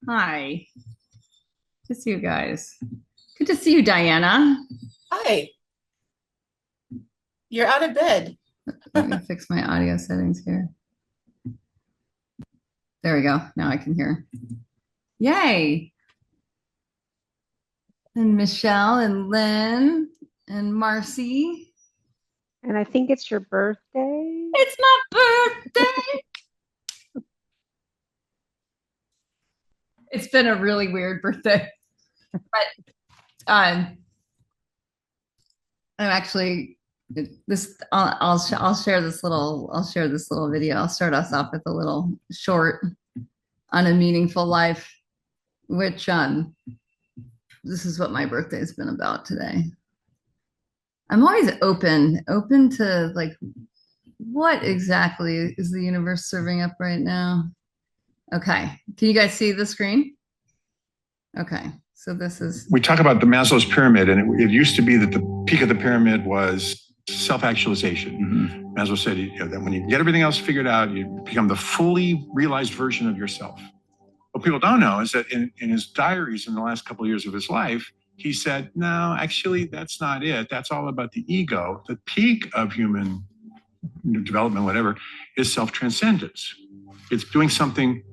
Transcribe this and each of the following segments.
Hi. Good to see you guys. Good to see you, Diana. Hi, you're out of bed. Let me fix my audio settings here. There we go. Now I can hear. Yay. And Michelle and Lynn and Marcy. And I think it's your birthday. It's my birthday. It's been a really weird birthday. But I'm actually this I'll share this little video. I'll start us off with a little short on a meaningful life, which this is what my birthday has been about today. I'm always open to like what exactly is the universe serving up right now? Okay. Can you guys see the screen? Okay. So this is we talk about the Maslow's pyramid, and it used to be that the peak of the pyramid was self-actualization. Mm-hmm. Maslow said that when you get everything else figured out, you become the fully realized version of yourself. What people don't know is that in his diaries in the last couple of years of his life, he said, no, actually, that's not it. That's all about the ego. The peak of human development, whatever, is self-transcendence. It's doing something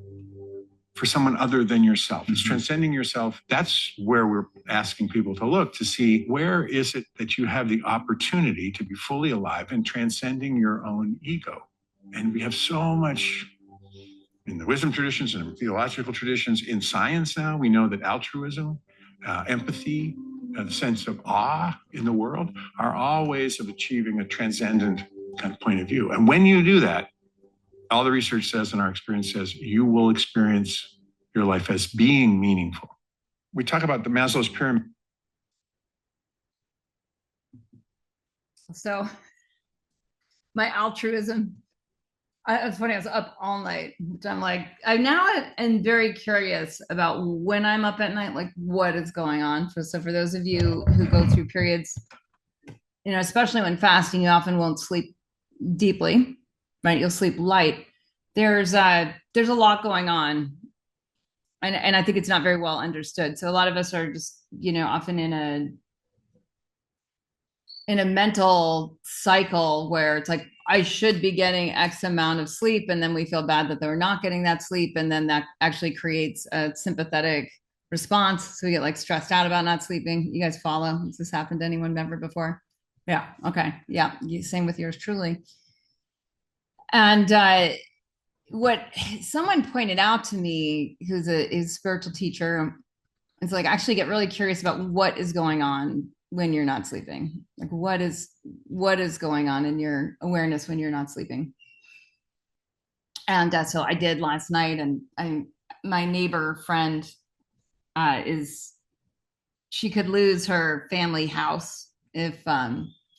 for someone other than yourself. It's transcending yourself. That's where we're asking people to look to see where is it that you have the opportunity to be fully alive and transcending your own ego. And we have so much in the wisdom traditions and theological traditions. In science now, we know that altruism, empathy, the sense of awe in the world are all ways of achieving a transcendent kind of point of view. And when you do that, all the research says and our experience says you will experience your life as being meaningful. We talk about the Maslow's pyramid. so my altruism. It's funny, I was up all night. I'm like, I now am very curious about when I'm up at night, like what is going on. So for those of you who go through periods, especially when fasting, you often won't sleep deeply, right? You'll sleep light. There's a lot going on, and I think it's not very well understood. So a lot of us are just often in a mental cycle where it's like I should be getting X amount of sleep, and then we feel bad that they're not getting that sleep, and then that actually creates a sympathetic response. So we get like stressed out about not sleeping. You guys follow? Has this happened to anyone ever before? Yeah. Okay. Yeah. Same with yours truly. And what someone pointed out to me, who's a spiritual teacher, is like actually get really curious about what is going on when you're not sleeping. Like what is going on in your awareness when you're not sleeping. And so I did last night, and my neighbor friend is she could lose her family house if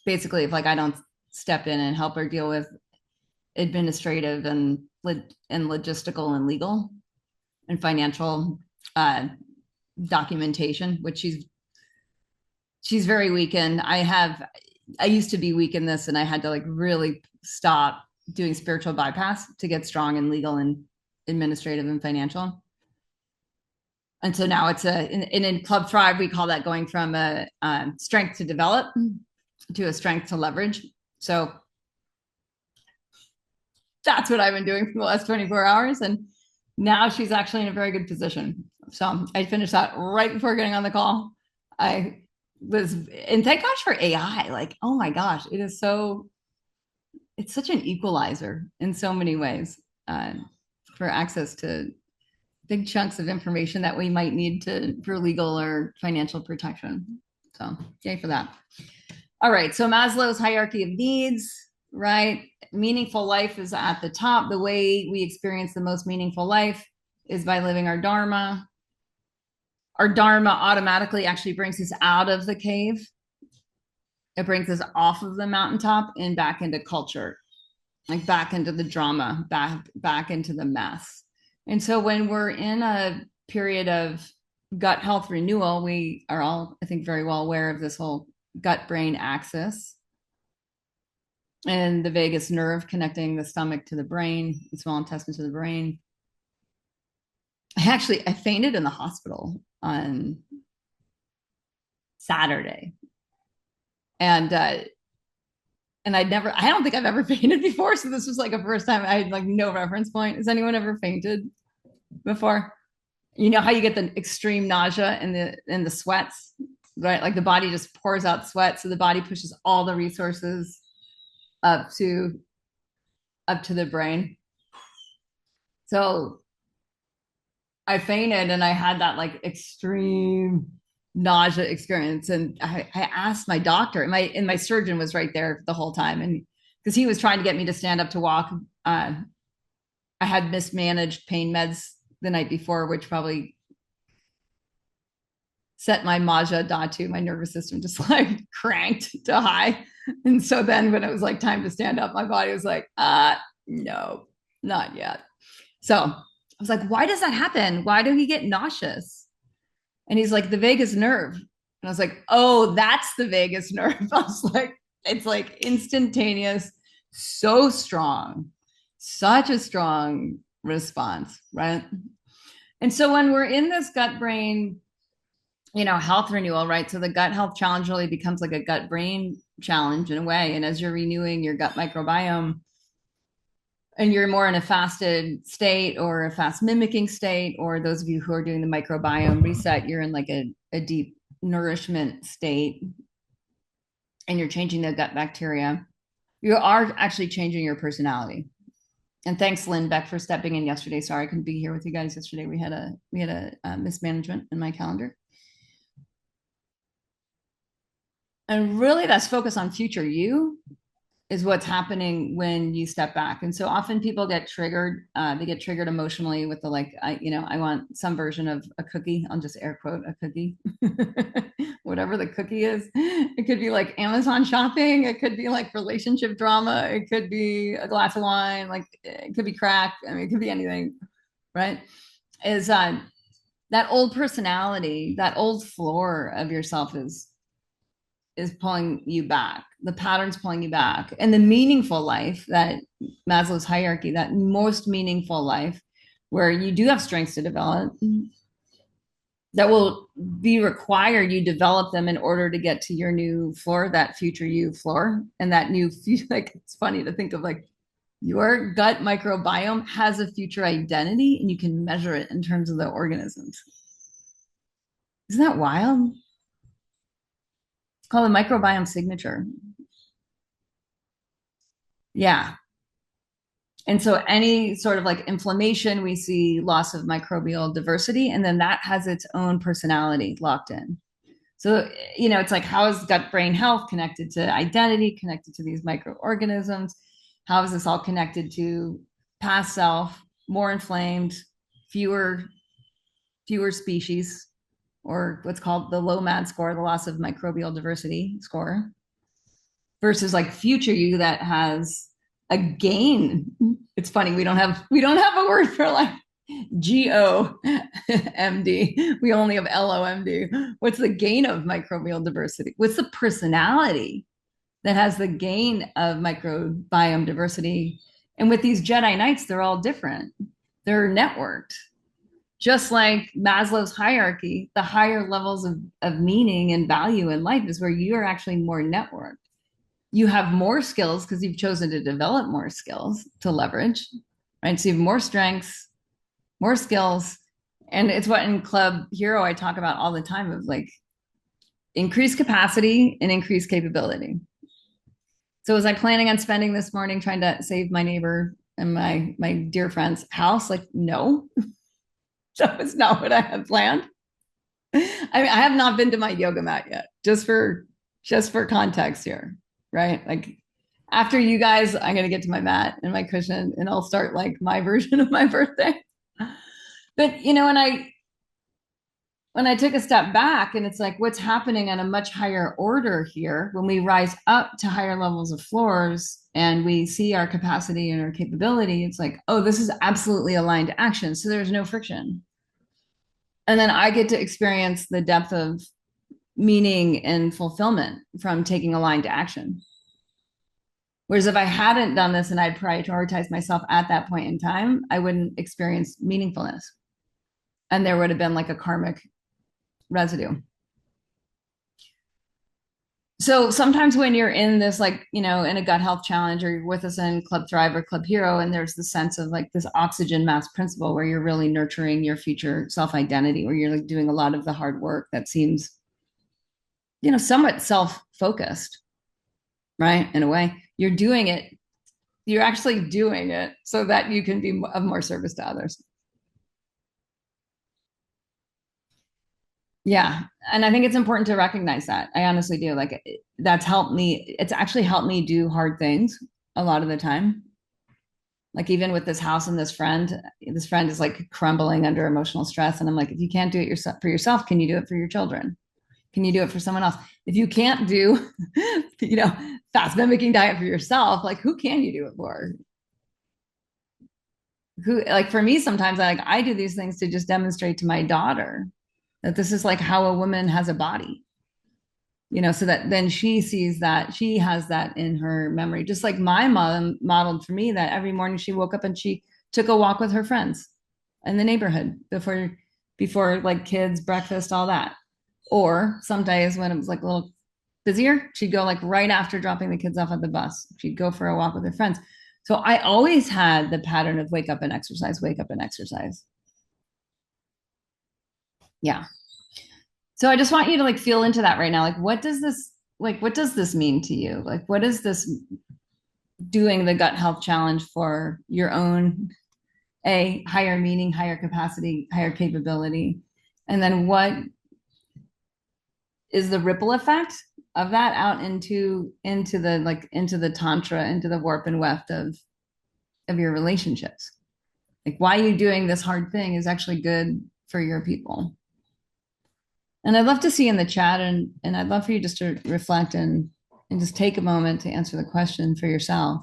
basically if like I don't step in and help her deal with administrative and logistical and legal and financial documentation, which she's very weak in. I used to be weak in this, and I had to like really stop doing spiritual bypass to get strong in legal and administrative and financial. And so now it's in Club Thrive, we call that going from a strength to develop to a strength to leverage. So that's what I've been doing for the last 24 hours. And now she's actually in a very good position. So I finished that right before getting on the call. I was, and thank gosh for AI. Like, oh my gosh, it's such an equalizer in so many ways for access to big chunks of information that we might need for legal or financial protection. So yay for that. All right. So Maslow's hierarchy of needs, right? Meaningful life is at the top. The way we experience the most meaningful life is by living our Dharma. Our Dharma automatically actually brings us out of the cave. It brings us off of the mountaintop and back into culture, like back into the drama, back into the mess. And so when we're in a period of gut health renewal, we are all, I think, very well aware of this whole gut brain axis and the vagus nerve connecting the stomach to the brain, the small intestine to the brain. I fainted in the hospital on Saturday. And I don't think I've ever fainted before. So this was like a first time. I had like no reference point. Has anyone ever fainted before? You know how you get the extreme nausea in the sweats, right? Like the body just pours out sweat. So the body pushes all the resources up to the brain. So I fainted and I had that like extreme nausea experience. And I asked my doctor, and my surgeon was right there the whole time. And because he was trying to get me to stand up to walk. I had mismanaged pain meds the night before, which probably set my Maja Datu, my nervous system, just like cranked to high. And so then when it was like time to stand up, my body was like, no, not yet. So I was like, why does that happen? Why do he get nauseous? And he's like, the vagus nerve. And I was like, oh, that's the vagus nerve. I was like, it's like instantaneous, so strong, such a strong response, right? And so when we're in this gut brain, health renewal, right? So the gut health challenge really becomes like a gut brain challenge in a way. And as you're renewing your gut microbiome, and you're more in a fasted state or a fast mimicking state, or those of you who are doing the microbiome reset, you're in like a deep nourishment state and you're changing the gut bacteria. You are actually changing your personality. And thanks, Lynn Beck, for stepping in yesterday. Sorry, I couldn't be here with you guys yesterday. We had a mismanagement in my calendar. And really that's focus on future you is what's happening when you step back. And so often people get triggered. They get triggered emotionally with the like, I want some version of a cookie. I'll just air quote a cookie, whatever the cookie is. It could be like Amazon shopping. It could be like relationship drama. It could be a glass of wine. Like it could be crack. I mean, it could be anything, right? Is that old personality, that old floor of yourself is pulling you back. The pattern's pulling you back. And the meaningful life, that Maslow's hierarchy, that most meaningful life where you do have strengths to develop, that will be required you develop them in order to get to your new floor, that future you floor. And that new, like, it's funny to think of like your gut microbiome has a future identity and you can measure it in terms of the organisms. Isn't that wild? It's called a microbiome signature. Yeah. And so any sort of like inflammation, we see loss of microbial diversity, and then that has its own personality locked in. So, it's like, how is gut brain health connected to identity, connected to these microorganisms? How is this all connected to past self, more inflamed, fewer species, or what's called the low MAD score, the loss of microbial diversity score, versus like future you that has a gain. It's funny, we don't have a word for like GOMD. We only have LOMD. What's the gain of microbial diversity? What's the personality that has the gain of microbiome diversity? And with these Jedi Knights, they're all different. They're networked. Just like Maslow's hierarchy, the higher levels of meaning and value in life is where you are actually more networked. You have more skills because you've chosen to develop more skills to leverage, right? So you have more strengths, more skills. And it's what in Club Hero I talk about all the time of like increased capacity and increased capability. So was I planning on spending this morning trying to save my neighbor and my dear friend's house? Like, no. That was not what I had planned. I mean, I have not been to my yoga mat yet, just for context here, right? Like after you guys, I'm going to get to my mat and my cushion and I'll start like my version of my birthday. But, when I took a step back and it's like, what's happening on a much higher order here when we rise up to higher levels of floors and we see our capacity and our capability, it's like, oh, this is absolutely aligned action. So there's no friction. And then I get to experience the depth of meaning and fulfillment from taking aligned action. Whereas if I hadn't done this and I'd prioritized myself at that point in time, I wouldn't experience meaningfulness. and there would have been like a karmic residue. So sometimes when you're in this, like, in a gut health challenge, or you're with us in Club Thrive or Club Hero, and there's the sense of like this oxygen mask principle where you're really nurturing your future self-identity, where you're like doing a lot of the hard work that seems, somewhat self-focused, right? In a way, you're actually doing it so that you can be of more service to others. Yeah. And I think it's important to recognize that. I honestly do. Like, that's helped me. It's actually helped me do hard things a lot of the time. Like, even with this house and this friend is like crumbling under emotional stress. And I'm like, if you can't do it for yourself, can you do it for your children? Can you do it for someone else? If you can't do, fast mimicking diet for yourself, like, who can you do it for? Like, for me, sometimes I do these things to just demonstrate to my daughter that this is like how a woman has a body, so that then she sees that she has that in her memory. Just like my mom modeled for me that every morning she woke up and she took a walk with her friends in the neighborhood before like kids, breakfast, all that. Or some days when it was like a little busier, she'd go like right after dropping the kids off at the bus. She'd go for a walk with her friends. So I always had the pattern of wake up and exercise, wake up and exercise. Yeah. So I just want you to like feel into that right now. Like, what does this mean to you? Like, what is this doing the gut health challenge for your own, higher meaning, higher capacity, higher capability? And then what is the ripple effect of that out into the tantra, into the warp and weft of your relationships? Like, why you doing this hard thing is actually good for your people. And I'd love to see in the chat, and I'd love for you just to reflect and just take a moment to answer the question for yourself.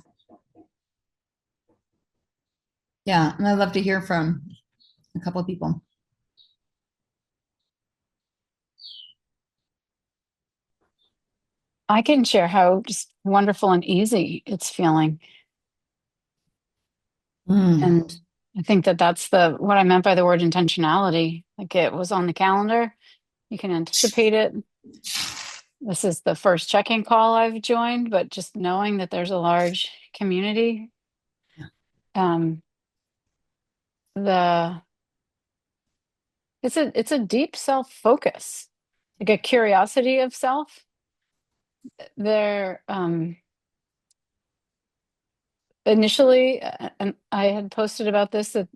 Yeah, and I'd love to hear from a couple of people. I can share how just wonderful and easy it's feeling. And I think that's what I meant by the word intentionality. Like, it was on the calendar. You can anticipate it. This is the first check-in call I've joined, but just knowing that there's a large community. It's a deep self-focus, like a curiosity of self. There, initially, and I had posted about this, that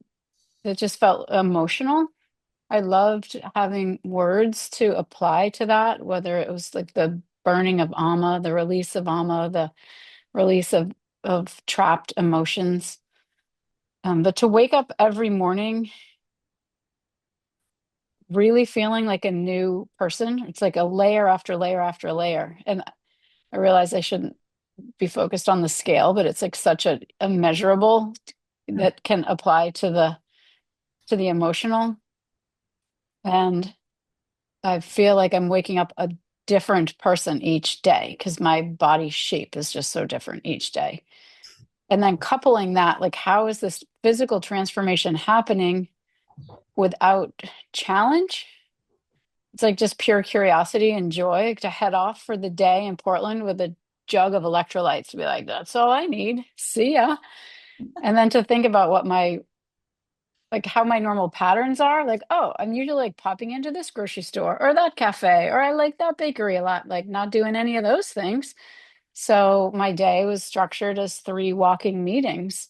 it just felt emotional. I loved having words to apply to that, whether it was like the burning of ama, the release of ama, the release of trapped emotions. But to wake up every morning really feeling like a new person, it's like a layer after layer after layer. And I realize I shouldn't be focused on the scale, but it's like such a measurable that can apply to the emotional. And I feel like I'm waking up a different person each day because my body shape is just so different each day. And then coupling that, like, how is this physical transformation happening without challenge? It's like just pure curiosity and joy to head off for the day in Portland with a jug of electrolytes to be like, that's all I need. See ya. And then to think about how my normal patterns are, like, oh, I'm usually like popping into this grocery store or that cafe, or I like that bakery a lot, like not doing any of those things. So my day was structured as 3 walking meetings.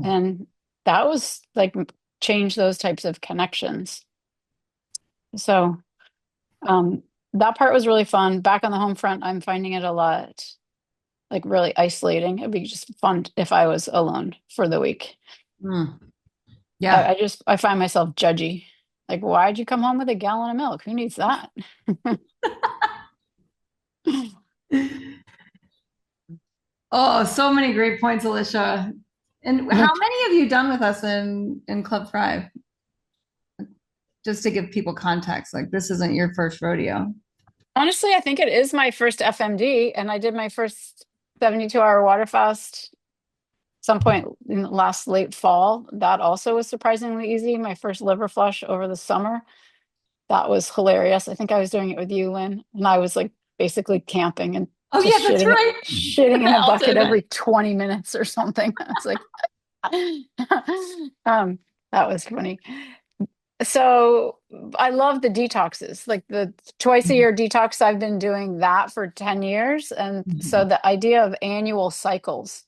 And that was like change those types of connections. So that part was really fun. Back on the home front, I'm finding it a lot like really isolating. It'd be just fun if I was alone for the week. Yeah. I find myself judgy. Like, why'd you come home with a gallon of milk? Who needs that? Oh, so many great points, Alicia. And how many have you done with us in Club Thrive? Just to give people context, like, this isn't your first rodeo. Honestly, I think it is my first FMD, and I did my first 72-hour water fast some point in the last late fall, that also was surprisingly easy. My first liver flush over the summer. That was hilarious. I think I was doing it with you, Lynn, and I was like basically camping and Oh just yeah, that's right. shitting in a bucket Ultimate. every 20 minutes or something. It's like, that was funny. So I love the detoxes, like the twice a year detox. I've been doing that for 10 years. And so the idea of annual cycles.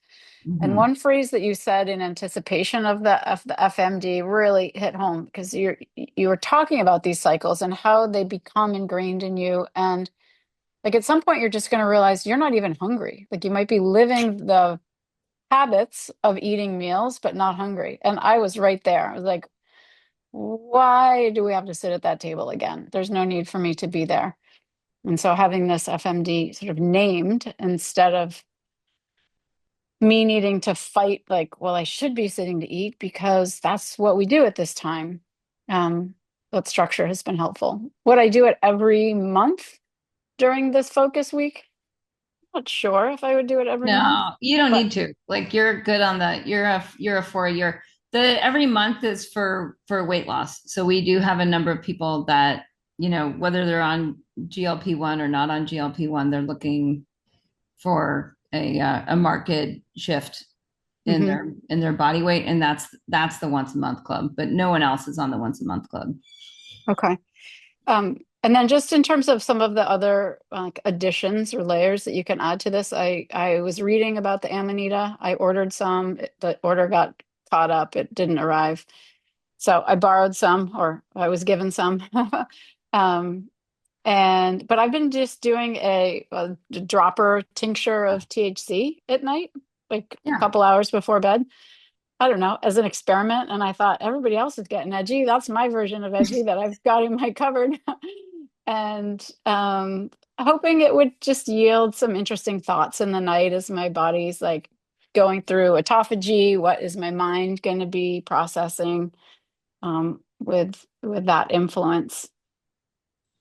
And one phrase that you said in anticipation of the FMD really hit home, because you were talking about these cycles and how they become ingrained in you. And like at some point, you're just going to realize you're not even hungry. Like you might be living the habits of eating meals, but not hungry. And I was right there. I was like, why do we have to sit at that table again? There's no need for me to be there. And so having this FMD sort of named instead of me needing to fight, like, well, I should be sitting to eat because that's what we do at this time. That structure has been helpful. Would I do it every month during this focus week? Not sure if I would do it every month. No, you don't but- need to. Like you're good on the. You're a 4 year. The every month is for weight loss. So we do have a number of people that, whether they're on GLP-1 or not on GLP-1, they're looking for a market shift in their body weight, and that's the once a month club. But no one else is on the once a month club. Okay. And then just in terms of some of the other like additions or layers that you can add to this, I was reading about the Amanita. I ordered some. The order got caught up. It didn't arrive. So I borrowed some, or I was given some. But I've been just doing a dropper tincture of THC at night, like a couple hours before bed. I don't know, as an experiment. And I thought everybody else is getting edgy. That's my version of edgy that I've got in my cupboard. And hoping it would just yield some interesting thoughts in the night as my body's like going through autophagy. What is my mind going to be processing with that influence?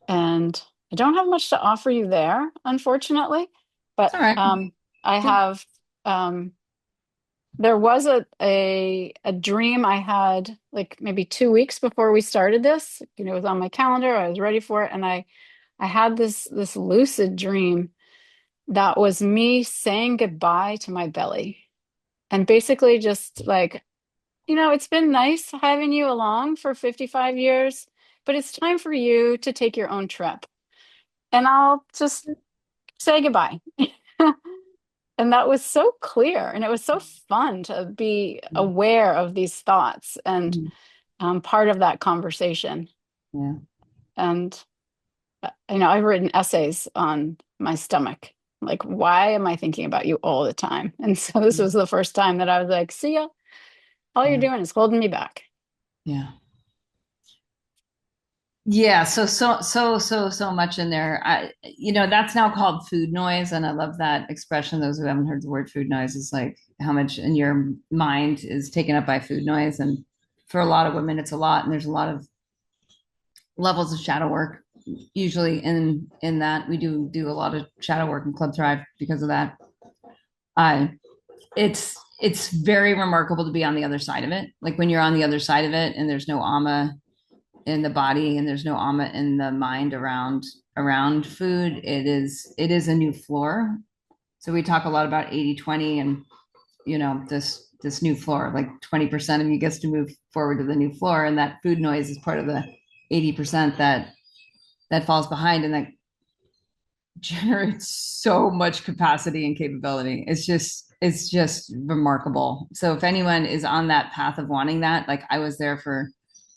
And I don't have much to offer you there, unfortunately. But All right. I have. There was a dream I had like maybe 2 weeks before we started this. It was on my calendar. I was ready for it, and I had this lucid dream that was me saying goodbye to my belly, and basically just like, it's been nice having you along for 55 years, but it's time for you to take your own trip, and I'll just say goodbye. And that was so clear, and it was so fun to be aware of these thoughts and part of that conversation. Yeah. And I've written essays on my stomach, like, why am I thinking about you all the time? And so this was the first time that I was like, see ya, all you're doing is holding me back. Yeah. Yeah, so much in there. That's now called food noise, and I love that expression. Those who haven't heard the word food noise is like how much in your mind is taken up by food noise, and for a lot of women, it's a lot, and there's a lot of levels of shadow work. Usually, in that we do a lot of shadow work in Club Thrive because of that. It's very remarkable to be on the other side of it. Like when you're on the other side of it, and there's no ama in the body and there's no ama in the mind around food, it is a new floor. So we talk a lot about 80-20 and this new floor, like 20% of you gets to move forward to the new floor, and that food noise is part of the 80% that falls behind, and that generates so much capacity and capability. It's just remarkable. So if anyone is on that path of wanting that, like I was there for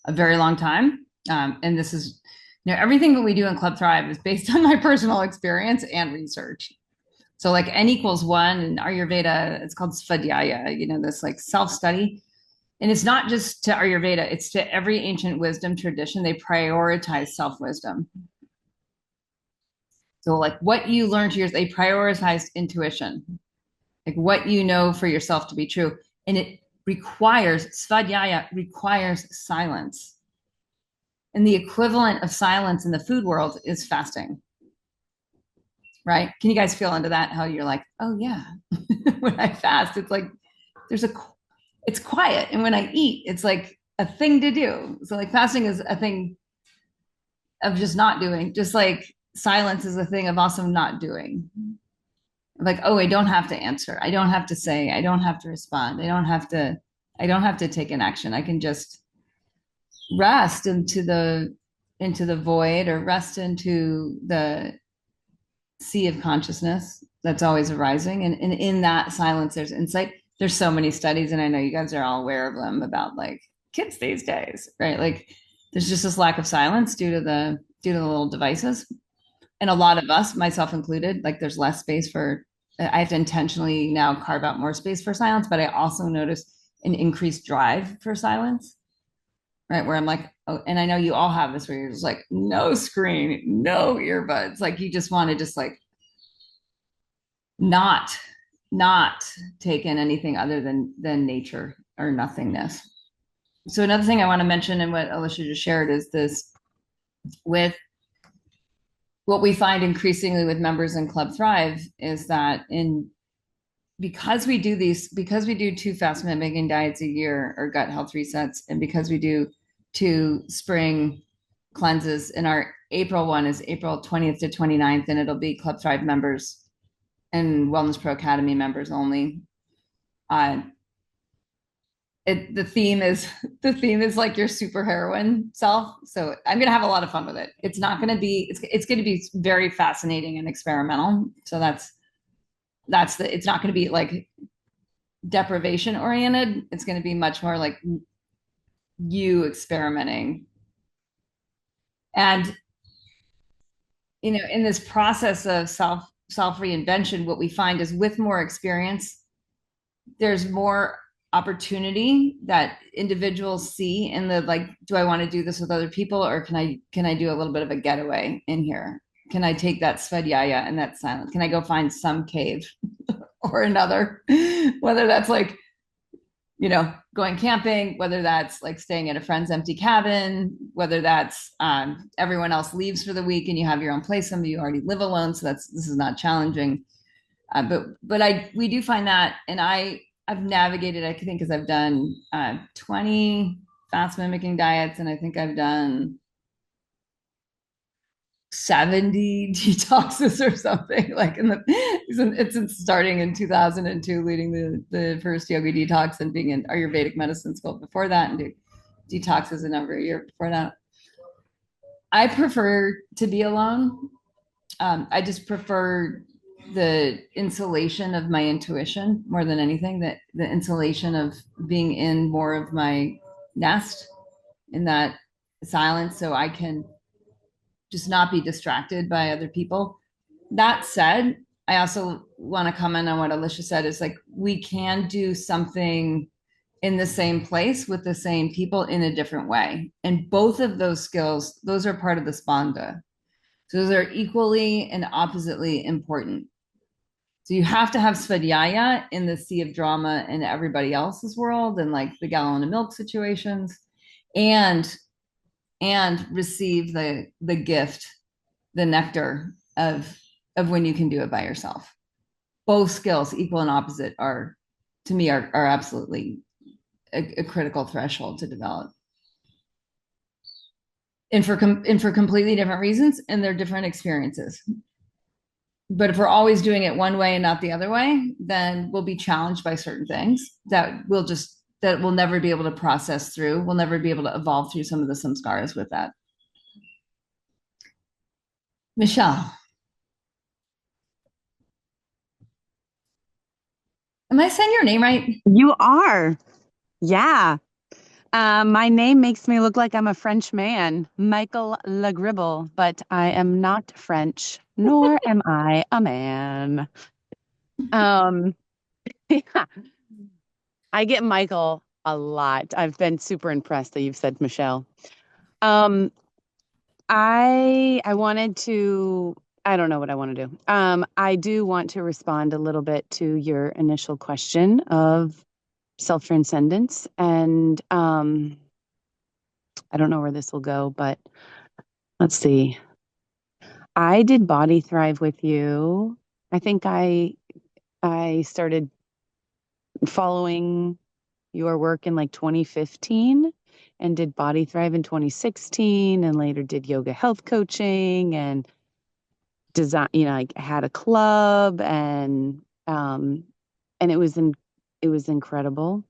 a very long time. And this is, everything that we do in Club Thrive is based on my personal experience and research. So like N=1 in Ayurveda, it's called Svadhyaya, this like self-study. And it's not just to Ayurveda, it's to every ancient wisdom tradition. They prioritize self-wisdom. So like what you learn to yours, they prioritize intuition, like what you know for yourself to be true. And it Svadhyaya requires silence. And the equivalent of silence in the food world is fasting. Right? Can you guys feel into that? How you're like, oh yeah, when I fast, it's like it's quiet. And when I eat, it's like a thing to do. So like fasting is a thing of just not doing, just like silence is a thing of also not doing. Like, oh, I don't have to answer. I don't have to say, I don't have to respond. I don't have to take an action. I can just rest into the void, or rest into the sea of consciousness that's always arising. And in that silence, there's insight. There's so many studies, and I know you guys are all aware of them, about like kids these days, right? Like there's just this lack of silence due to the little devices. And a lot of us, myself included, like there's less space for, I have to intentionally now carve out more space for silence, but I also notice an increased drive for silence, right? Where I'm like, oh, and I know you all have this, where you're just like, no screen, no earbuds. Like you just want to just like not take in anything other than nature or nothingness. So another thing I want to mention, and what Alicia just shared, is this with what we find increasingly with members in Club Thrive is that because we do 2 fast mimicking diets a year, or gut health resets, and because we do 2 spring cleanses, and our April one is April 20th to 29th, and it'll be Club Thrive members and Wellness Pro Academy members only. The theme is like your superheroine self. So I'm gonna have a lot of fun with it. It's not gonna be it's gonna be very fascinating and experimental. So it's not gonna be like deprivation oriented. It's gonna be much more like you experimenting. And in this process of self reinvention, what we find is with more experience, there's more opportunity that individuals see in the like, do I want to do this with other people, or can I do a little bit of a getaway in here? Can I take that svadhyaya and that silence? Can I go find some cave or another? Whether that's like, going camping, whether that's like staying at a friend's empty cabin, whether that's everyone else leaves for the week and you have your own place. Some of you already live alone, so this is not challenging. But we do find that, and I've navigated, I think, because I've done 20 fast mimicking diets, and I think I've done 70 detoxes or something, like it's starting in 2002, leading the first yoga detox, and being in Ayurvedic medicine school before that, and do detoxes a number of years before that. I prefer to be alone. I just prefer the insulation of my intuition more than anything, that the insulation of being in more of my nest, in that silence, so I can just not be distracted by other people. That said, I also want to comment on what Alicia said, is like, we can do something in the same place with the same people in a different way. And both of those skills, those are part of the spanda. So those are equally and oppositely important. So you have to have svadhyaya in the sea of drama in everybody else's world, and like the gallon of milk situations, and receive the gift, the nectar of when you can do it by yourself. Both skills, equal and opposite, are, to me, are absolutely a critical threshold to develop. And for completely different reasons, and they're different experiences. But if we're always doing it one way and not the other way, then we'll be challenged by certain things that we'll never be able to process through. We'll never be able to evolve through some of the samskaras with that. Michelle. Am I saying your name right? You are. Yeah. My name makes me look like I'm a French man, Michael Lagribble, but I am not French, nor am I a man. Yeah. I get Michael a lot. I've been super impressed that you've said Michelle. I wanted to, I don't know what I want to do. I do want to respond a little bit to your initial question of self-transcendence. And I don't know where this will go, but let's see. I did Body Thrive with you. I think I started following your work in like 2015 and did Body Thrive in 2016 and later did yoga health coaching and design, I had a club and it was incredible.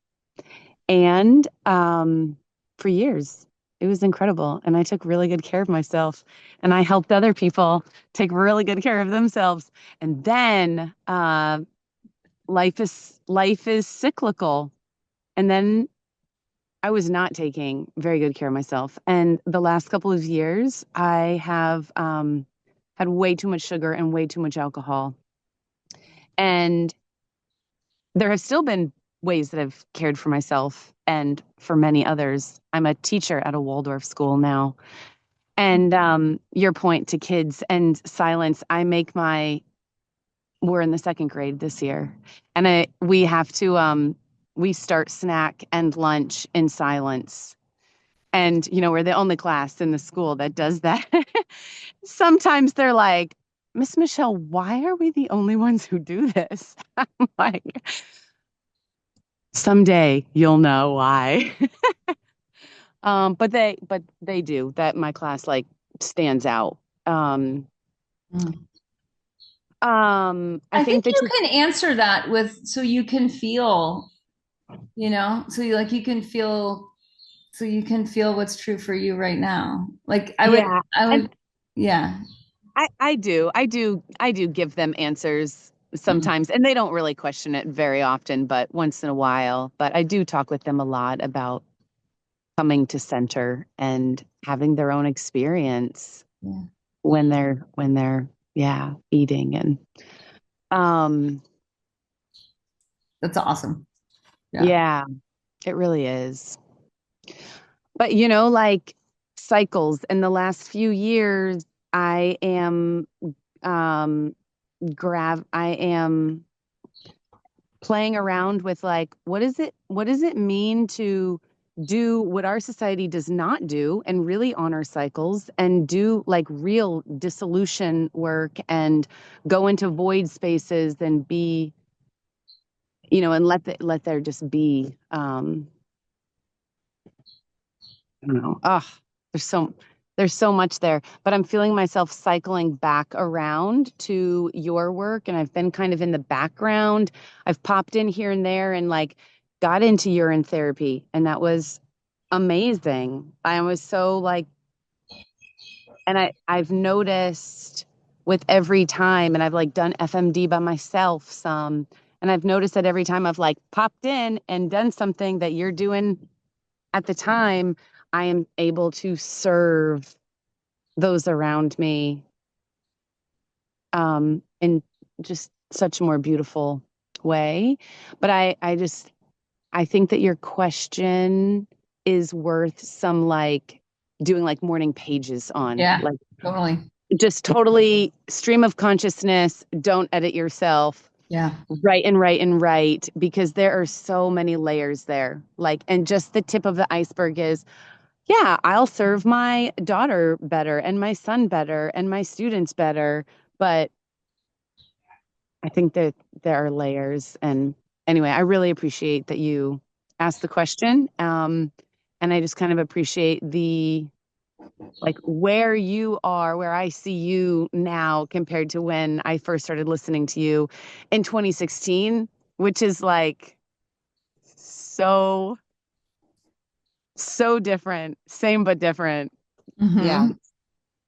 And for years, it was incredible. And I took really good care of myself and I helped other people take really good care of themselves. And then life is cyclical. And then I was not taking very good care of myself. And the last couple of years, I have had way too much sugar and way too much alcohol. And there have still been ways that I've cared for myself and for many others. I'm a teacher at a Waldorf school now. And your point to kids and silence, we're in the second grade this year. And we have to, we start snack and lunch in silence. And, we're the only class in the school that does that. Sometimes they're like, Miss Michelle, why are we the only ones who do this? I'm like, someday you'll know why. But they do that. My class like stands out. I think that you can answer that with, so you can feel, so you can feel, what's true for you right now. Like I would, yeah. I do give them answers sometimes, and they don't really question it very often, but once in a while. But I do talk with them a lot about coming to center and having their own experience when they're eating. And that's awesome. Yeah, it really is. But like cycles in the last few years, I am playing around with like, what does it mean to do what our society does not do and really honor cycles and do like real dissolution work and go into void spaces and be, and let there just be, I don't know. There's so much there, but I'm feeling myself cycling back around to your work. And I've been kind of in the background. I've popped in here and there and like got into urine therapy. And that was amazing. I was so like, and I've noticed with every time, and I've like done FMD by myself some, and I've noticed that every time I've like popped in and done something that you're doing at the time, I am able to serve those around me in just such a more beautiful way. But I think that your question is worth some like doing like morning pages on. Yeah, like totally. Just totally stream of consciousness. Don't edit yourself. Yeah. Right. Because there are so many layers there. Like, and just the tip of the iceberg is, yeah, I'll serve my daughter better and my son better and my students better. But I think that there are layers. And anyway, I really appreciate that you asked the question. And I just kind of appreciate the, like where you are, where I see you now compared to when I first started listening to you in 2016, which is like so different, same but different. Yeah.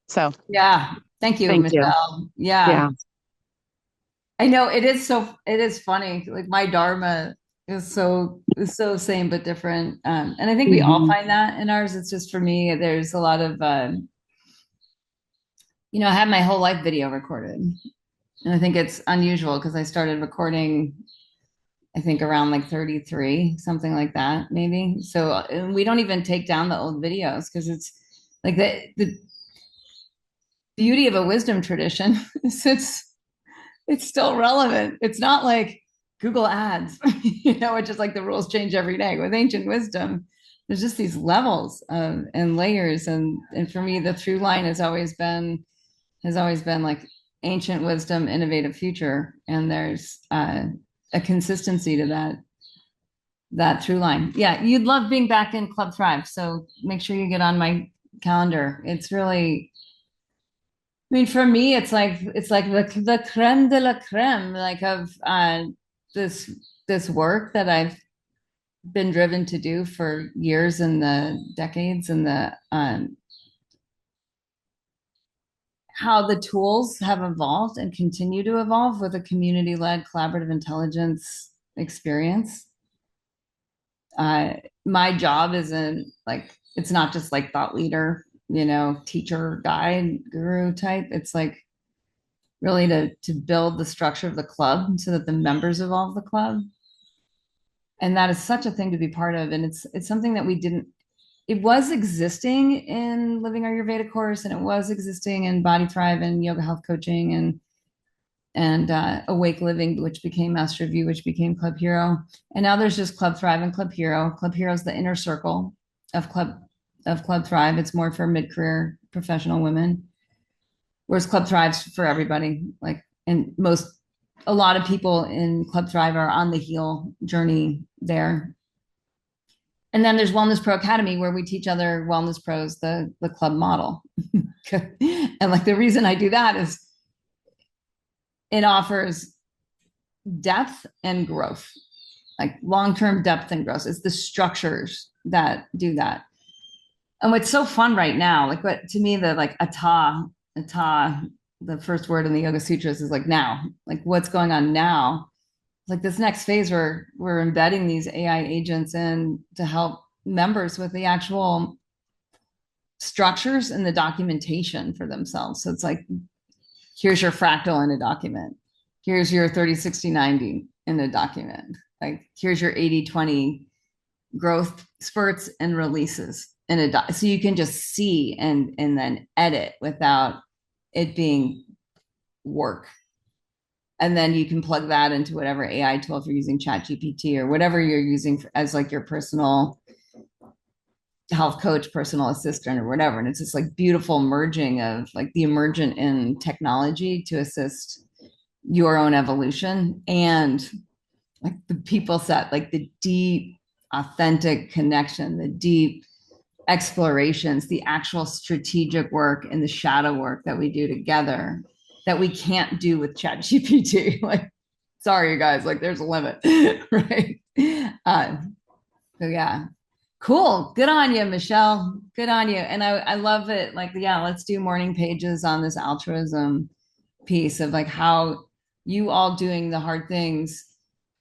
So yeah, thank you, Michelle. Yeah. I know it is funny. Like my Dharma is so same but different. And I think we all find that in ours. It's just for me, there's a lot of I have my whole life video recorded. And I think it's unusual because I started recording, I think around like 33, something like that, maybe. So we don't even take down the old videos because it's like the beauty of a wisdom tradition is it's still relevant. It's not like Google ads, which is like the rules change every day. With ancient wisdom, there's just these levels and layers. And for me, the through line has always been like ancient wisdom, innovative future. And there's a consistency to that that through line. Yeah, you'd love being back in Club Thrive. So make sure you get on my calendar. It's really, I mean, for me, it's like the creme de la creme, like of this work that I've been driven to do for years and the decades, and the how the tools have evolved and continue to evolve with a community-led collaborative intelligence experience. My job isn't like, it's not just like thought leader, teacher, guide, guru type. It's like really to build the structure of the club so that the members evolve the club. And that is such a thing to be part of. And it's something that it was existing in Living Ayurveda course, and it was existing in Body Thrive and yoga health coaching and Awake Living, which became Master of You, which became Club Hero. And now there's just Club Thrive and Club Hero. Club Hero is the inner circle of Club Thrive. It's more for mid-career professional women, whereas Club Thrive's for everybody. And a lot of people in Club Thrive are on the heal journey there. And then there's Wellness Pro Academy, where we teach other wellness pros the club model. And like the reason I do that is it offers depth and growth, like long-term depth and growth. It's the structures that do that. And what's so fun right now, like what to me, the like ata, the first word in the Yoga Sutras is like now, like what's going on now. Like this next phase where we're embedding these AI agents in to help members with the actual structures and the documentation for themselves. So it's like, here's your fractal in a document. Here's your 30-60-90 in a document. Like here's your 80-20 growth spurts and releases in a so you can just see and then edit without it being work. And then you can plug that into whatever AI tool, if you're using ChatGPT or whatever you're using as like your personal health coach, personal assistant or whatever. And it's this like beautiful merging of like the emergent in technology to assist your own evolution, and like the people set, like the deep, authentic connection, the deep explorations, the actual strategic work and the shadow work that we do together that we can't do with ChatGPT. Like, sorry, you guys, like there's a limit, right? So yeah, cool. Good on you, Michelle. Good on you. And I love it. Like, yeah, let's do morning pages on this altruism piece of like how you all doing the hard things.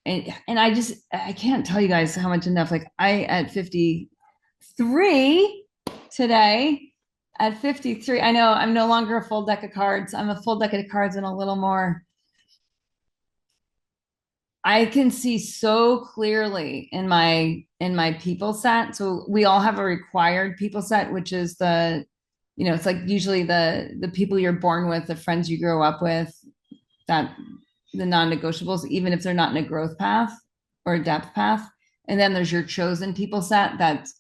And I can't tell you guys how much enough, like I, at 53 today, at 53, I know I'm no longer a full deck of cards. I'm a full deck of cards and a little more. I can see so clearly in my people set. So we all have a required people set, which is it's like usually the people you're born with, the friends you grow up with, that the non-negotiables, even if they're not in a growth path or a depth path. And then there's your chosen people set that's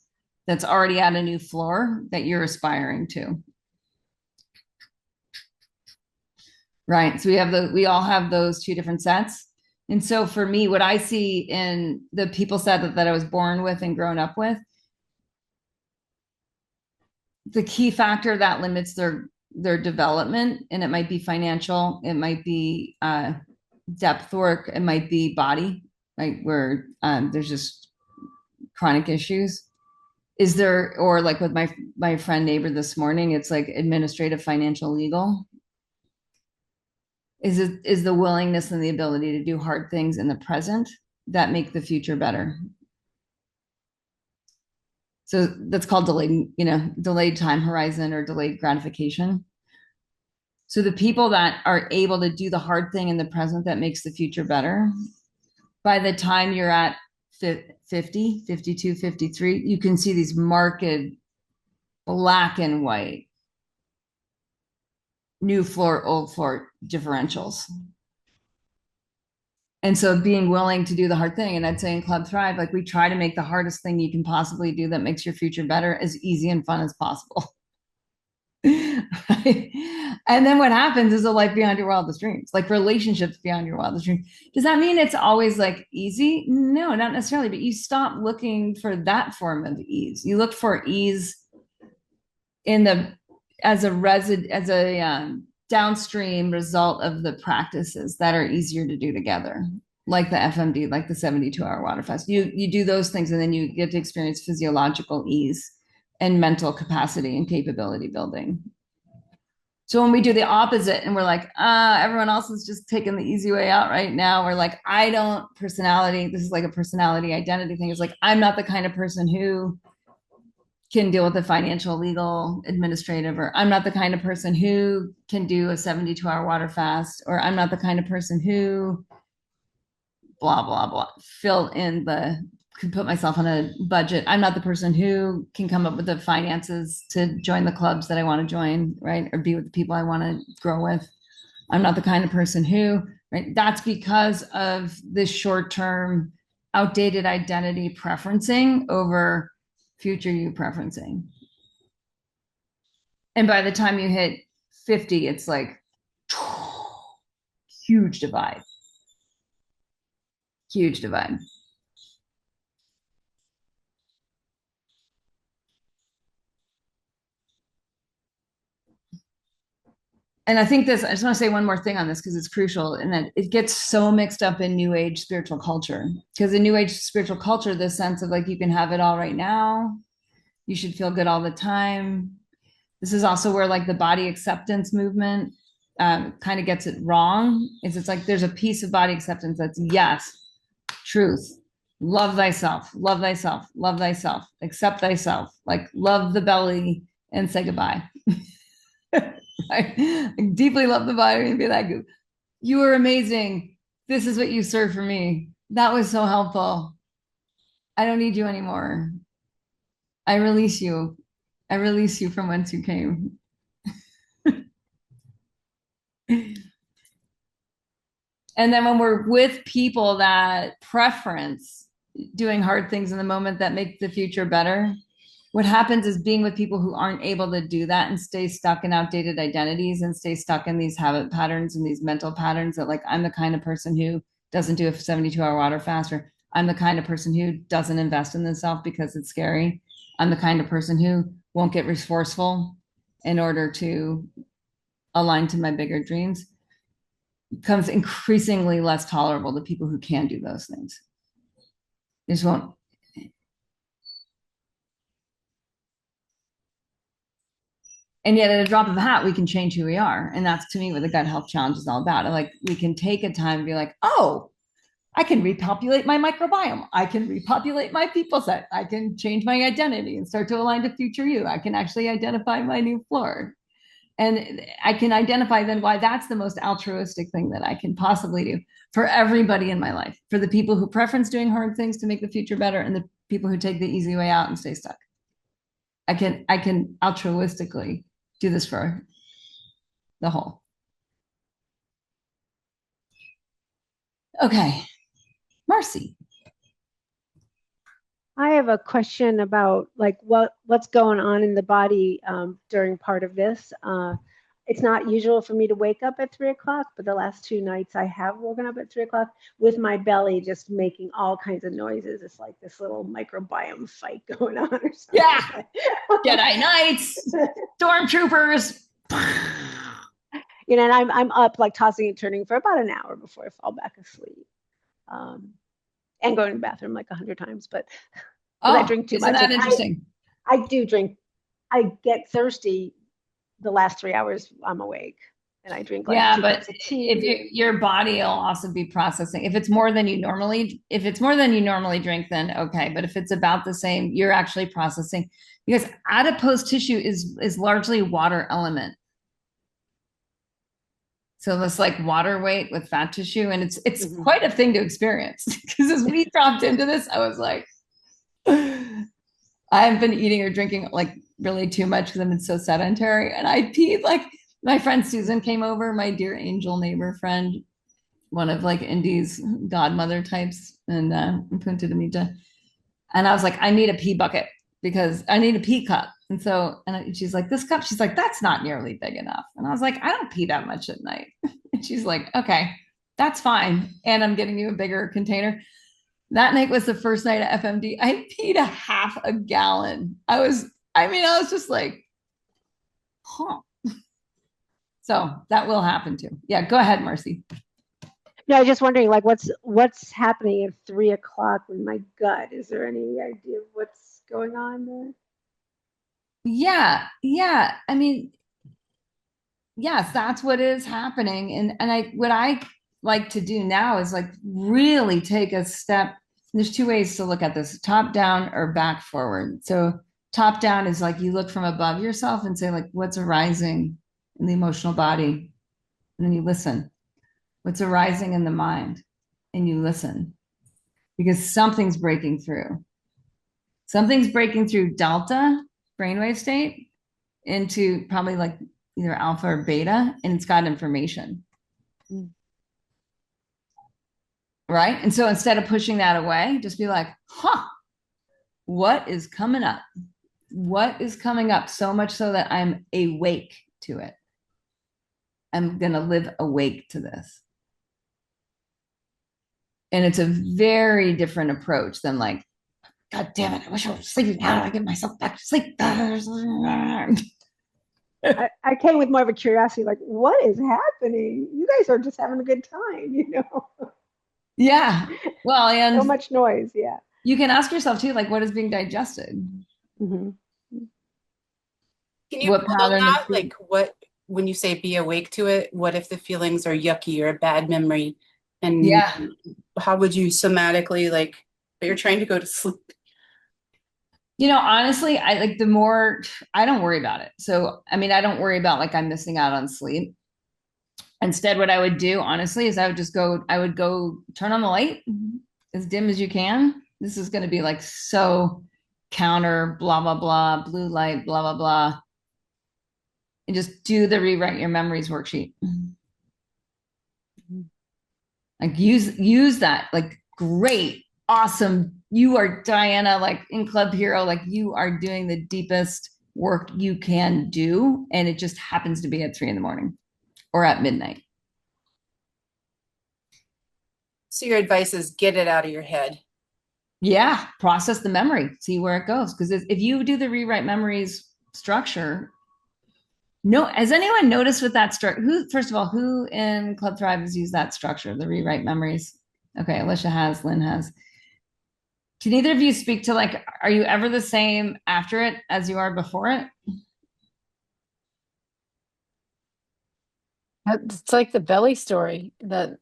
already at a new floor that you're aspiring to. Right. So we all have those two different sets. And so for me, what I see in the people set that I was born with and grown up with, the key factor that limits their development, and it might be financial, it might be depth work, it might be body, right? Where there's just chronic issues. Is there, or like with my friend neighbor this morning, it's like administrative, financial, legal. Is the willingness and the ability to do hard things in the present that make the future better. So that's called delayed time horizon or delayed gratification. So the people that are able to do the hard thing in the present that makes the future better, by the time you're at 50, 52, 53, you can see these marked black and white new floor, old floor differentials. And so being willing to do the hard thing, and I'd say in Club Thrive, like we try to make the hardest thing you can possibly do that makes your future better as easy and fun as possible. Right? And then what happens is a life beyond your wildest dreams, like relationships beyond your wildest dreams. Does that mean it's always like easy? No, not necessarily, but you stop looking for that form of ease. You look for ease in the as a downstream result of the practices that are easier to do together, like the FMD, like the 72-hour water fast. You do those things, and then you get to experience physiological ease and mental capacity and capability building. So when we do the opposite and we're like, everyone else is just taking the easy way out right now, we're like, this is like a personality identity thing. It's like, I'm not the kind of person who can deal with the financial, legal, administrative, or I'm not the kind of person who can do a 72-hour water fast, or I'm not the kind of person who blah, blah, blah, can put myself on a budget. I'm not the person who can come up with the finances to join the clubs that I want to join, right? Or be with the people I want to grow with. I'm not the kind of person who, right? That's because of this short-term outdated identity preferencing over future you preferencing. And by the time you hit 50, it's like huge divide. Huge divide. And I think I just want to say one more thing on this because it's crucial, and that it gets so mixed up in New Age spiritual culture. Because in New Age spiritual culture, this sense of like, you can have it all right now, you should feel good all the time. This is also where like the body acceptance movement kind of gets it wrong. It's like there's a piece of body acceptance that's yes, truth, love thyself, love thyself, love thyself, accept thyself, like love the belly and say goodbye. I deeply love the body and be like, you are amazing. This is what you serve for me. That was so helpful. I don't need you anymore. I release you. I release you from whence you came. And then when we're with people that preference doing hard things in the moment that make the future better, what happens is being with people who aren't able to do that and stay stuck in outdated identities and stay stuck in these habit patterns and these mental patterns that like, I'm the kind of person who doesn't do a 72-hour water fast, or I'm the kind of person who doesn't invest in themselves because it's scary. I'm the kind of person who won't get resourceful in order to align to my bigger dreams. Becomes increasingly less tolerable to people who can do those things. They just won't. And yet at a drop of a hat, we can change who we are. And that's to me what the gut health challenge is all about. Like we can take a time and be like, oh, I can repopulate my microbiome. I can repopulate my people set. I can change my identity and start to align to future you. I can actually identify my new floor. And I can identify then why that's the most altruistic thing that I can possibly do for everybody in my life, for the people who preference doing hard things to make the future better, and the people who take the easy way out and stay stuck. I can altruistically do this for the whole. Okay, Marcy. I have a question about like what's going on in the body during part of this. It's not usual for me to wake up at 3 o'clock, but the last 2 nights I have woken up at 3 o'clock with my belly just making all kinds of noises. It's like this little microbiome fight going on or something. Yeah, Jedi Knights, stormtroopers. You know, and I'm up like tossing and turning for about an hour before I fall back asleep. And going to the bathroom like 100 times, but I drink too much. Isn't that interesting? I do drink. I get thirsty the last 3 hours I'm awake, and I drink like 2 cups of tea. If your body will also be processing. If it's more than you normally drink, then okay. But if it's about the same, you're actually processing, because adipose tissue is largely water element. So this like water weight with fat tissue, and it's quite a thing to experience. Because as we dropped into this, I was like, I haven't been eating or drinking like really too much because I've been so sedentary. And I peed like my friend Susan came over, my dear angel neighbor friend, one of like Indy's godmother types, and Punta de Mita. And I was like, I need a pee bucket because I need a pee cup. And so, and she's like, this cup, she's like, that's not nearly big enough. And I was like, I don't pee that much at night. And she's like, okay, that's fine. And I'm getting you a bigger container. That night was the first night at FMD. I peed a half a gallon. I was just like, huh. So that will happen too. Yeah, go ahead, Marcy. No, I was just wondering, like, what's happening at 3 o'clock with my gut? Is there any idea of what's going on there? Yeah. I mean, yes, that's what is happening. And what I like to do now is like really take a step. There's two ways to look at this: top down or back forward. So top down is like you look from above yourself and say, like, what's arising in the emotional body? And then you listen. What's arising in the mind? And you listen. Because something's breaking through. Something's breaking through delta brainwave state into probably like either alpha or beta, and it's got information. Right? And so instead of pushing that away, just be like, huh, what is coming up? What is coming up? So much so that I'm awake to it. I'm going to live awake to this. And it's a very different approach than like, God damn it, I wish I was sleeping. How do I get myself back to sleep? I came with more of a curiosity, like, what is happening? You guys are just having a good time, you know? Yeah. Well, and so much noise. Yeah. You can ask yourself too, like, what is being digested? Mm-hmm. Can you build on that? Like, what, when you say be awake to it, what if the feelings are yucky or a bad memory? And how would you somatically, like, but you're trying to go to sleep? You know, honestly, I don't worry about it. So, I mean, I don't worry about like I'm missing out on sleep. Instead, what I would do, honestly, is I would go turn on the light as dim as you can. This is going to be like so counter, blah, blah, blah, blue light, blah, blah, blah. And just do the rewrite your memories worksheet. Like use that, like, great, awesome. You are Diana, like in Club Hero, like you are doing the deepest work you can do. And it just happens to be at 3 a.m. or at midnight. So your advice is get it out of your head. Yeah. Process the memory, see where it goes. Because if you do the rewrite memories structure, no, has anyone noticed with that structure? First of all, who in Club Thrive has used that structure, the rewrite memories? Okay, Alicia has, Lynn has. Can either of you speak to, like, are you ever the same after it as you are before it? It's like the belly story, that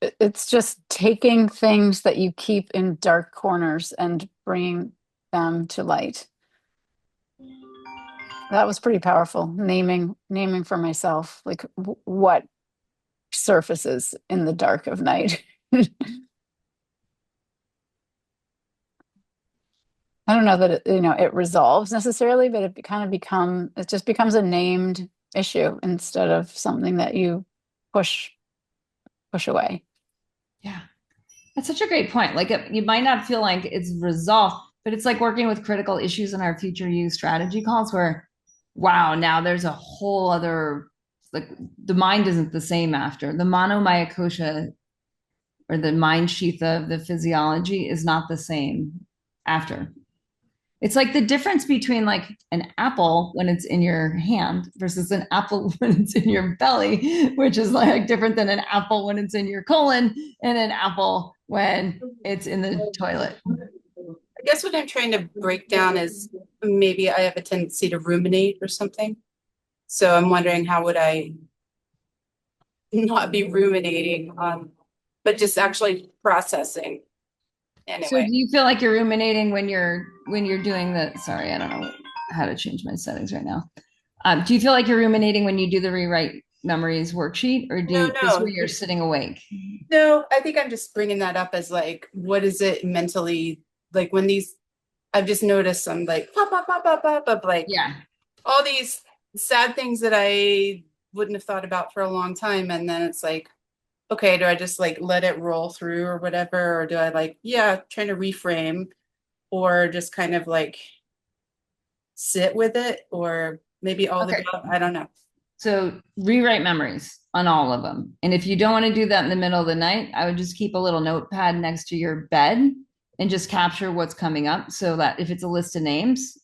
it's just taking things that you keep in dark corners and bringing them to light. That was pretty powerful. Naming for myself, like what surfaces in the dark of night. I don't know that it resolves necessarily, but it just becomes a named issue instead of something that you push away. Yeah, that's such a great point. Like, you might not feel like it's resolved, but it's like working with critical issues in our future use strategy calls where, wow, now there's a whole other, like, the mind isn't the same after. The monomyokosha, or the mind sheath of the physiology, is not the same after. It's like the difference between like an apple when it's in your hand versus an apple when it's in your belly, which is like different than an apple when it's in your colon and an apple when it's in the toilet. I guess what I'm trying to break down is maybe I have a tendency to ruminate or something. So I'm wondering, how would I not be ruminating on, but just actually processing? Anyway. So do you feel like you're ruminating when you're doing the, sorry, I don't know how to change my settings right now. Do you feel like you're ruminating when you do the rewrite memories worksheet, or this way you're sitting awake? No, I think I'm just bringing that up as like, what is it mentally, like when I've just noticed I'm like, pop, pop, pop, pop, pop, pop, like, yeah, all these sad things that I wouldn't have thought about for a long time. And then it's like, okay, do I just like let it roll through or whatever? Or do I like, trying to reframe, or just kind of like sit with it, or maybe all the above? I don't know. So rewrite memories on all of them. And if you don't want to do that in the middle of the night, I would just keep a little notepad next to your bed and just capture what's coming up, so that if it's a list of names,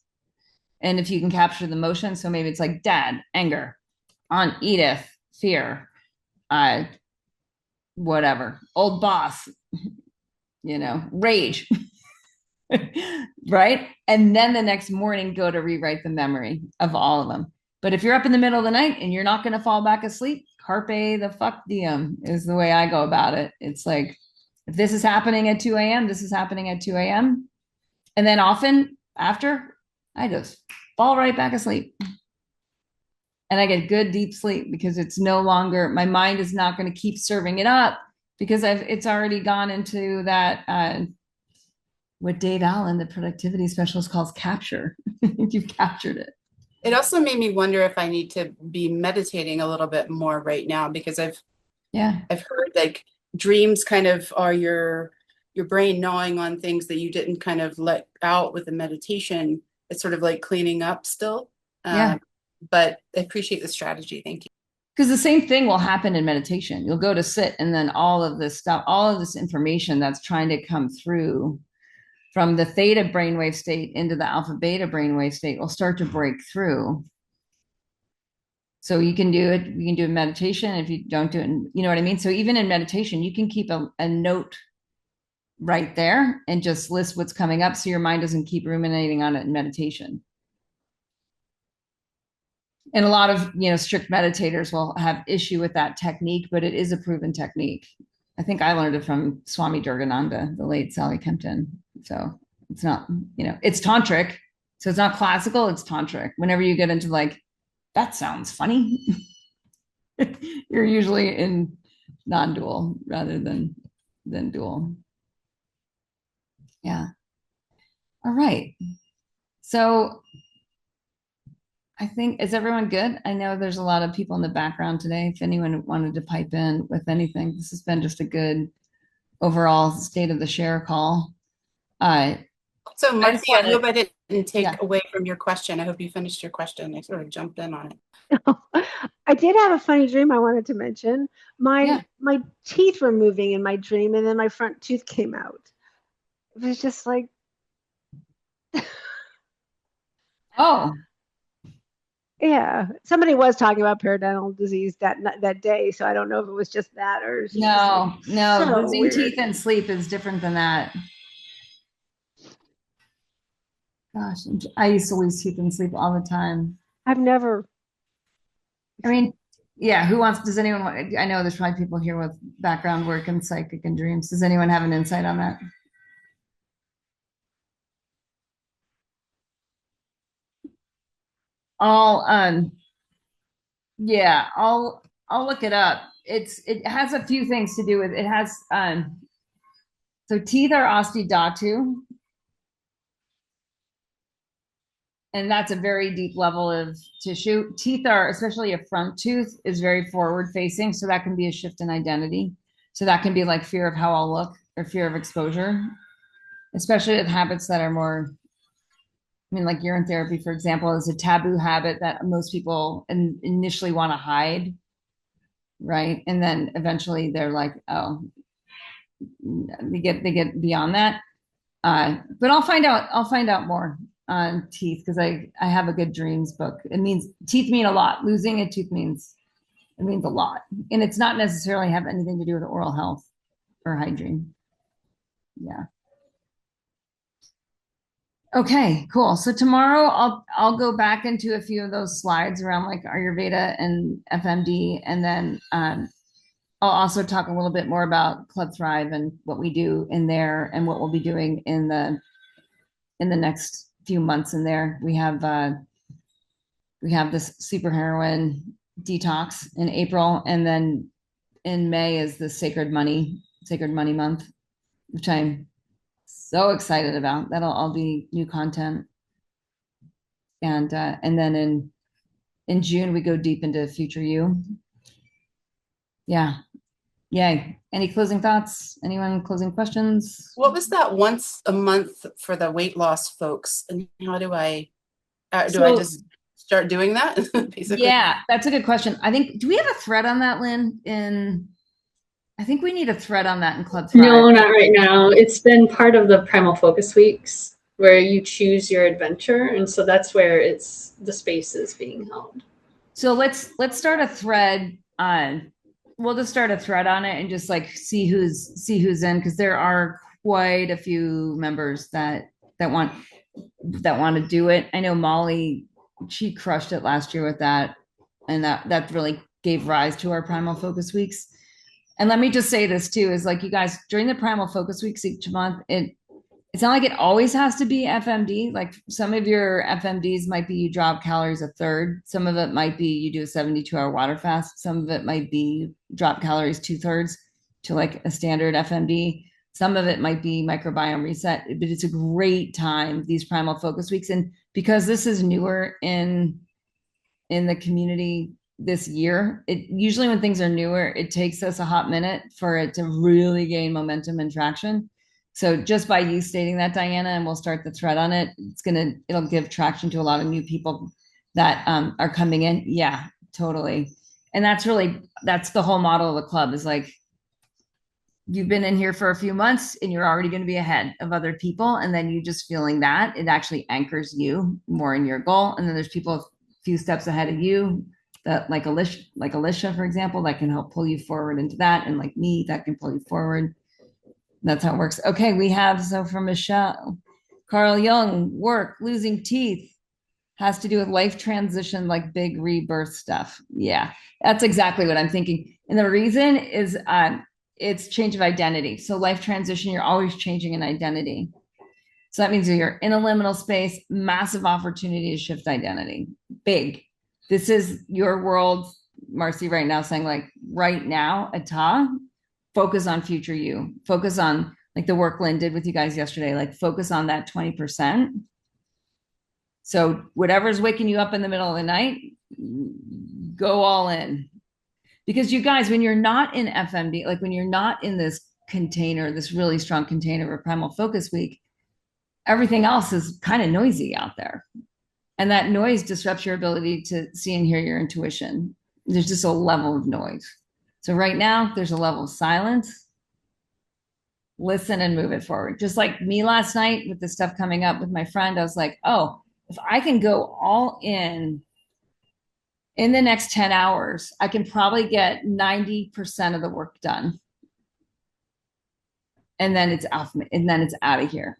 and if you can capture the motion, so maybe it's like dad, anger, Aunt Edith, fear, whatever, old boss, rage. Right? And then the next morning, go to rewrite the memory of all of them. But if you're up in the middle of the night and you're not going to fall back asleep, carpe the fuck diem is the way I go about it. It's like, if this is happening at 2 a.m., this is happening at 2 a.m. And then often after, I just fall right back asleep. And I get good deep sleep, because it's no longer, my mind is not going to keep serving it up, because it's already gone into that, what Dave Allen, the productivity specialist, calls capture. You've captured it. It also made me wonder if I need to be meditating a little bit more right now, because I've heard like dreams kind of are your brain gnawing on things that you didn't kind of let out with the meditation. It's sort of like cleaning up still. But I appreciate the strategy. Thank you. Because the same thing will happen in meditation. You'll go to sit, and then all of this stuff, all of this information that's trying to come through from the theta brainwave state into the alpha beta brainwave state will start to break through. So you can do it. You can do a meditation. If you don't do it, you know what I mean? So even in meditation, you can keep a note right there and just list what's coming up, so your mind doesn't keep ruminating on it in meditation. And a lot of, strict meditators will have issue with that technique, but it is a proven technique. I think I learned it from Swami Durgananda, the late Sally Kempton. So it's not, it's tantric. So it's not classical, it's tantric. Whenever you get into like, that sounds funny, you're usually in non-dual rather than dual. Yeah. All right. So I think, is everyone good? I know there's a lot of people in the background today. If anyone wanted to pipe in with anything, this has been just a good overall state of the share call. So Marcy, I hope I didn't take away from your question. I hope you finished your question. I sort of jumped in on it. I did have a funny dream I wanted to mention. My teeth were moving in my dream, and then my front tooth came out. It was just like, oh. Yeah, somebody was talking about periodontal disease that day, so I don't know if it was just that or no. So losing weird. Teeth and sleep is different than that. Gosh, I used to lose teeth and sleep all the time. I've never. I mean, yeah. Does anyone want? I know there's probably people here with background work in psychic and dreams. Does anyone have an insight on that? I'll look it up. It has a few things to do with it. Has so teeth are osteodontu, and that's a very deep level of tissue. Teeth are, especially a front tooth, is very forward facing, so that can be a shift in identity. So that can be like fear of how I'll look or fear of exposure, especially with habits that are more. I mean, like urine therapy, for example, is a taboo habit that most people initially want to hide, right? And then eventually they're like, oh, they get beyond that. But I'll find out more on teeth, because I have a good dreams book. It means teeth mean a lot. Losing a tooth means a lot, and it's not necessarily have anything to do with oral health or hygiene. Yeah. Okay, cool. So tomorrow I'll go back into a few of those slides around like Ayurveda and FMD, and then I'll also talk a little bit more about Club Thrive and what we do in there and what we'll be doing in the next few months in there. We have this superheroine detox in April, and then in May is the Sacred Money Month, which I'm so excited about. That'll all be new content. And then in June, we go deep into Future You. Yeah. Yay. Any closing thoughts? Anyone closing questions? What was that once a month for the weight loss folks? And how do I Do I just start doing that? Basically. Yeah, that's a good question. I think, do we have a thread on that, Lynn? I think we need a thread on that in Club Thrive. No, not right now. It's been part of the Primal Focus Weeks where you choose your adventure. And so that's where the space is being held. So let's start a thread on, we'll just start a thread on it and just like see who's in, because there are quite a few members that want to do it. I know Molly, she crushed it last year with that, and that really gave rise to our Primal Focus Weeks. And let me just say this too, is like, you guys, during the Primal Focus Weeks each month, it's not like it always has to be FMD. Like some of your FMDs might be you drop calories a third. Some of it might be you do a 72-hour water fast. Some of it might be drop calories 2/3 to like a standard FMD. Some of it might be microbiome reset, but it's a great time, these Primal Focus Weeks. And because this is newer in the community this year, usually when things are newer, it takes us a hot minute for it to really gain momentum and traction. So just by you stating that, Diana, and we'll start the thread on it, it'll give traction to a lot of new people that are coming in. Yeah, totally. And that's the whole model of the club, is like, you've been in here for a few months and you're already going to be ahead of other people. And then you just feeling that it actually anchors you more in your goal. And then there's people a few steps ahead of you, that like Alicia, for example, that can help pull you forward into that. And like me, that can pull you forward. That's how it works. Okay, we have, so from Michelle, Carl Jung, work, losing teeth, has to do with life transition, like big rebirth stuff. Yeah, that's exactly what I'm thinking. And the reason is it's change of identity. So life transition, you're always changing an identity. So that means you're in a liminal space, massive opportunity to shift identity, big. This is your world, Marcy, right now, saying like, right now, focus on future you. Focus on like the work Lynn did with you guys yesterday, like focus on that 20%. So whatever's waking you up in the middle of the night, go all in. Because you guys, when you're not in FMD, like when you're not in this container, this really strong container of Primal Focus Week, everything else is kind of noisy out there. And that noise disrupts your ability to see and hear your intuition. There's just a level of noise. So right now, there's a level of silence. Listen and move it forward. Just like me last night with the stuff coming up with my friend, I was like, oh, if I can go all in the next 10 hours, I can probably get 90% of the work done. And then it's out of here.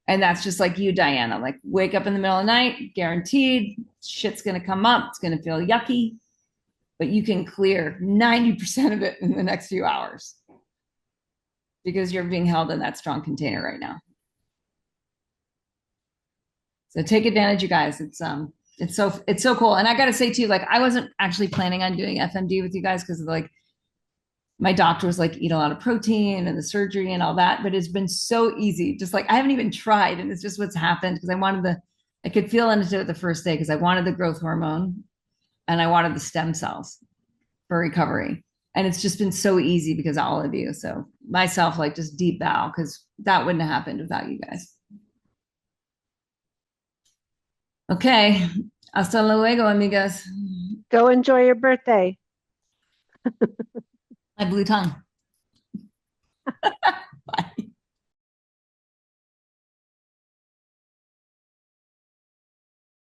And that's just like you, Diana, like wake up in the middle of the night, guaranteed shit's going to come up. It's going to feel yucky, but you can clear 90% of it in the next few hours because you're being held in that strong container right now. So take advantage, you guys. It's so cool. And I got to say too, like, I wasn't actually planning on doing FMD with you guys because like my doctor was like, eat a lot of protein and the surgery and all that, but it's been so easy. Just like, I haven't even tried, and it's just what's happened because I could feel into it the first day because I wanted the growth hormone and I wanted the stem cells for recovery. And it's just been so easy because of all of you. So myself, like, just deep bow, because that wouldn't have happened without you guys. Okay. Hasta luego, amigas. Go enjoy your birthday. My blue tongue.